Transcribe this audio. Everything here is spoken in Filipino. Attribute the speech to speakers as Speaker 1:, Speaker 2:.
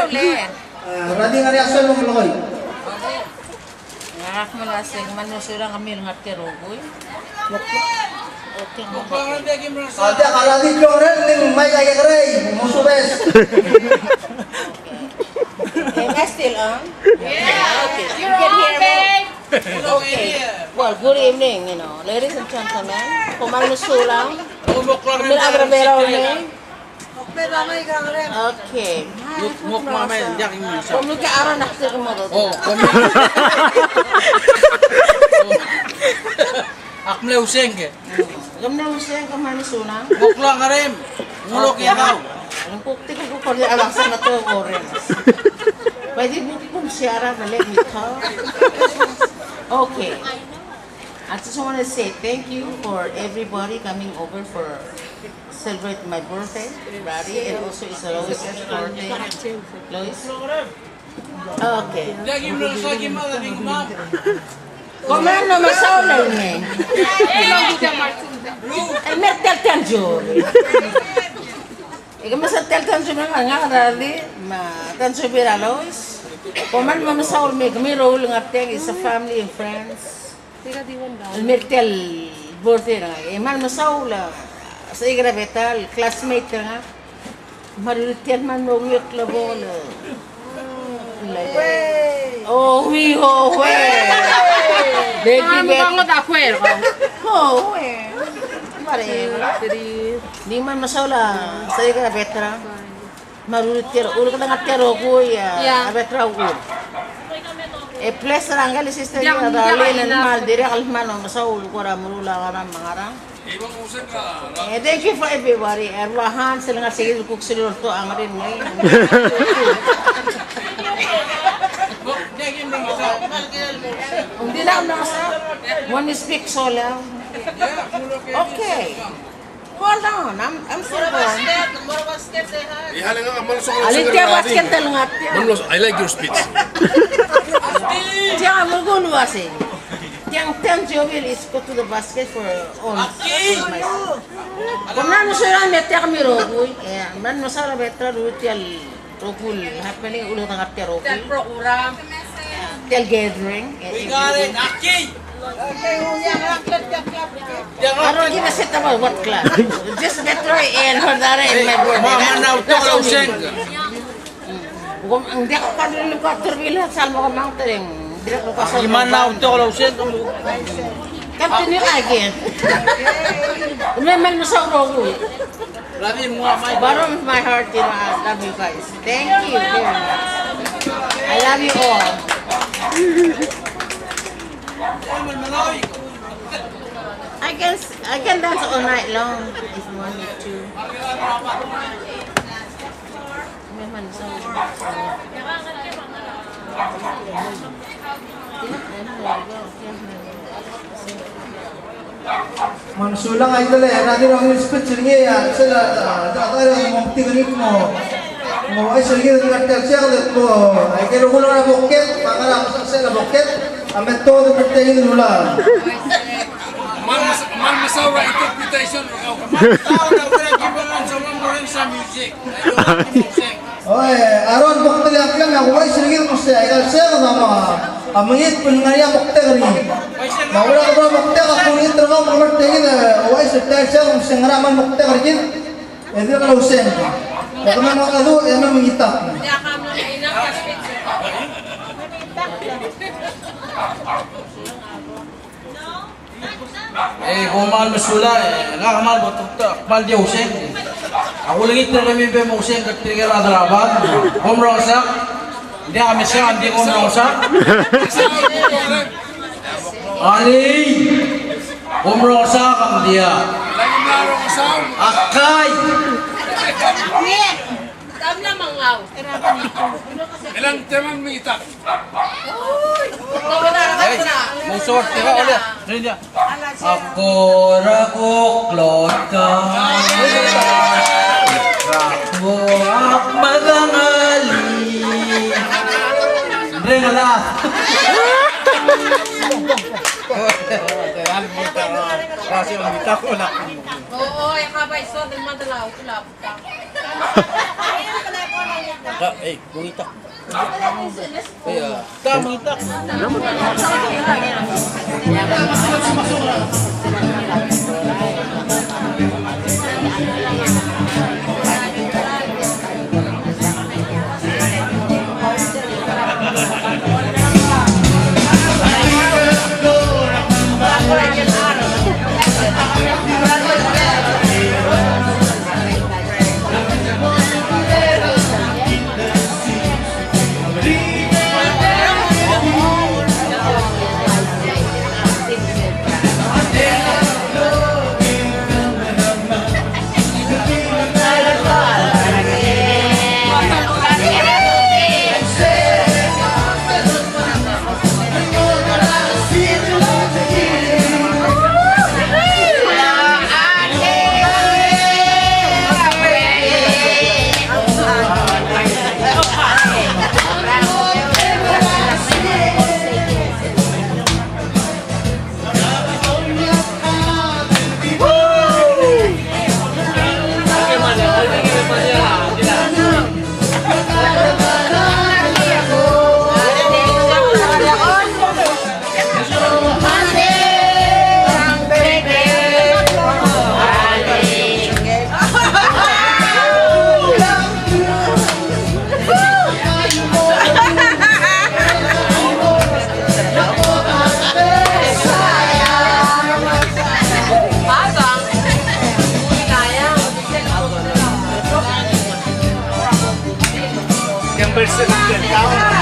Speaker 1: ulit.
Speaker 2: Rading ari aso mo lokoy.
Speaker 1: Ngakak mo lasing, manusurang kami ng atirugoy. Okay mo ba?
Speaker 2: Ate kaladi joren ning may kaya kray, musubes.
Speaker 1: Am I still on?
Speaker 3: Yeah,
Speaker 1: Okay.
Speaker 3: you're on, babe.
Speaker 1: Okay. Well, good evening, ladies and gentlemen. Kumanusulang. Kumil agrabera ulit. Okay.
Speaker 4: Mok mama jak ini.
Speaker 1: Kumil ka araw nakasir mo doon.
Speaker 4: Oh, kami. Akmle useng ke.
Speaker 1: Gamna mo siya kumanusulang.
Speaker 4: Mok lang karim. Mulok ya kau.
Speaker 1: Ang kukti ko ko niya alaksan na to orin. Pwede mo kong siyara na let me talk. Okay. I just want to say thank you for everybody coming over for celebrate my birthday, Brady, and also it's Lois's birthday. Lois? Okay.
Speaker 4: Lagi mulok lagi malah minggu mam.
Speaker 1: Komano masaulay ni? Ay, mertel tanjo. Ikaw masatel tanjo mga ngarali, tanjo bira Lois. Kuman mo masaul may kami role ng ateng is a family and friends. Mertel birthday na nga. Iman masaul sa igrabetal, classmate ka nga. Marulitian man mo nguyot labo na. Oh, we ho, we. Baby, baby. Oh, we. Pare. Di man masaula sa igrabetal. Marulitian, ulo ka lang at kero ko ya. Abetra ulo. Plus ranggal sister niya dali na mal dire kalman masaul ko ra murula ka ng mga rang. Thank you for everybody. Erwahan sila nga sige kuk sila to ang rin ngayon. Hindi lang nasa. When you speak so loud. Okay. Hold on. I'm still going. Alitia basket talungat.
Speaker 5: I like your speech.
Speaker 1: Tiang mugun wasi. Tiang 10 jobil is go to the basket for on. Kung nano sila nete kami rogoy, man masara betra rutial rogul happening ulo ng ate rogul.
Speaker 3: Tel program.
Speaker 1: Tel gathering.
Speaker 4: Igarin aki.
Speaker 1: Aro di na set about what class? Just betra and hordara in my board.
Speaker 4: Mama na uto kalau useng.
Speaker 1: Kung ang di ako padulong ko turbila salmo ko mang tering. Direk ko sa.
Speaker 4: Gimana uto kalau useng?
Speaker 1: Continue again. Remember mo sa rogo.
Speaker 4: Lagi mua mai.
Speaker 1: Bottom of my heart, I love you guys. Thank you very much. I love you all. I can dance all night long if you want me to. Memang so.
Speaker 2: Mansulang ay dali, rading ang speech ringi ya. Sila tayo mo tingin mo. Mo ay sige ng artel siya ko. Ay kaya ko lang buket, mangara ko sa sila buket. Amet to ng tingin nula.
Speaker 5: Man masawa interpretation ikaw ka.
Speaker 4: Tahu na pala gibalan sa mga rin sa music.
Speaker 2: Oy, aron bukti lang ako ay sige mo siya. Ay siya na mo. Amingit pun ngaya bukti rin. Mawala ka ba bukti ka kung ito ka mga tingin ay siya kung siya ngaraman bukti rin. Edi ka usen. Kaya man makado, ay man mangita.
Speaker 4: Kumal masula ngakamal botok mal dia useng. Aku lagi terkami be useng ketika ada rabat. Omrong sak. Dia kami sak dia omrong sak. Ali. Omrong sak dia.
Speaker 5: Lagi narong asaw.
Speaker 4: Akay.
Speaker 3: Dam na mangaw.
Speaker 5: Ilang temang mita.
Speaker 4: Musor tira ulit. Ini dia. Ako rago klota. Rakbo ak magangali. Drengala. Kasi umita ko na.
Speaker 3: Oo, yakabay so, din madalaw, tulap ka.
Speaker 4: Kumitak. Kamitak.
Speaker 5: Yang bersih